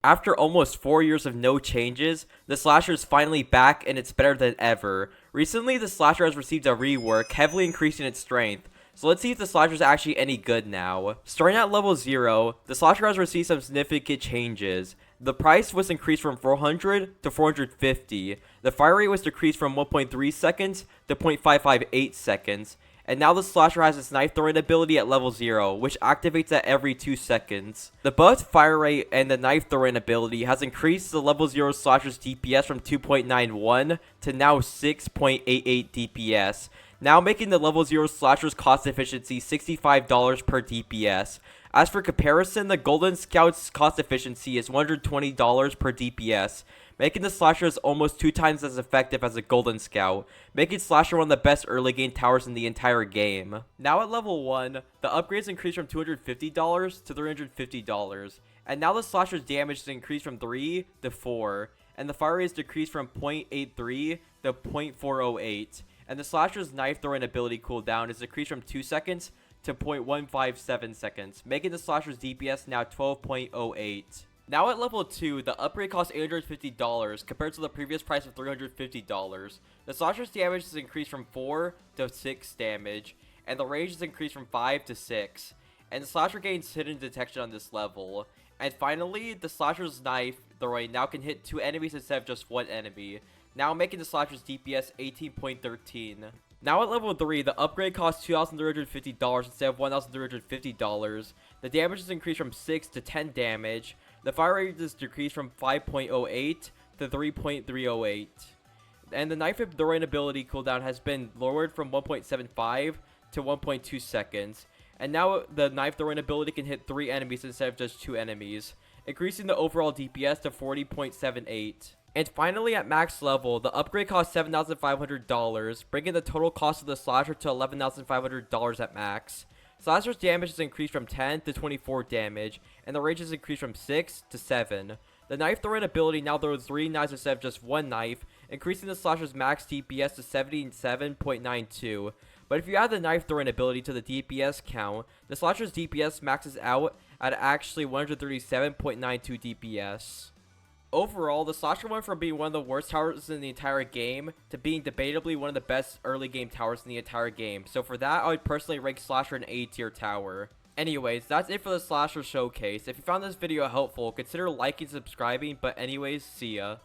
After almost 4 years of no changes, the slasher is finally back and it's better than ever. Recently, the slasher has received a rework, heavily increasing its strength. So let's see if the slasher is actually any good now. Starting at level 0, the slasher has received some significant changes. The price was increased from 400 to 450. The fire rate was decreased from 1.3 seconds to 0.558 seconds. And now the slasher has its knife throwing ability at level 0, which activates at every 2 seconds. The buffed fire rate and the knife throwing ability has increased the level 0 slasher's DPS from 2.91 to now 6.88 DPS, now making the level 0 slasher's cost efficiency $65 per DPS. As for comparison, the Golden Scout's cost efficiency is $120 per DPS, making the slasher almost 2 times as effective as a Golden Scout, making slasher one of the best early game towers in the entire game. Now at level 1, the upgrades increased from $250 to $350, and now the slasher's damage is increased from 3 to 4, and the fire rate is decreased from 0.83 to 0.408, and the slasher's knife throwing ability cooldown is decreased from 2 seconds to 0.157 seconds, making the slasher's DPS now 12.08. Now at level 2, the upgrade costs $850 compared to the previous price of $350. The slasher's damage is increased from 4 to 6 damage, and the range is increased from 5 to 6. And the slasher gains hidden detection on this level. And finally, the slasher's knife throwing now can hit 2 enemies instead of just 1 enemy, now making the slasher's DPS 18.13. Now at level 3, the upgrade costs $2,350 instead of $1,350. The damage is increased from 6 to 10 damage. The fire rate is decreased from 5.08 to 3.308. And the knife throwing ability cooldown has been lowered from 1.75 to 1.2 seconds. And now the knife throwing ability can hit 3 enemies instead of just 2 enemies, increasing the overall DPS to 40.78. And finally, at max level, the upgrade costs $7,500, bringing the total cost of the slasher to $11,500 at max. Slasher's damage is increased from 10 to 24 damage, and the range is increased from 6 to 7. The knife throwing ability now throws 3 knives instead of just 1 knife, increasing the slasher's max DPS to 77.92. But if you add the knife throwing ability to the DPS count, the slasher's DPS maxes out at actually 137.92 DPS. Overall, the slasher went from being one of the worst towers in the entire game to being debatably one of the best early game towers in the entire game. So for that, I would personally rank slasher an A tier tower. Anyways, that's it for the slasher showcase. If you found this video helpful, consider liking and subscribing. But anyways, see ya.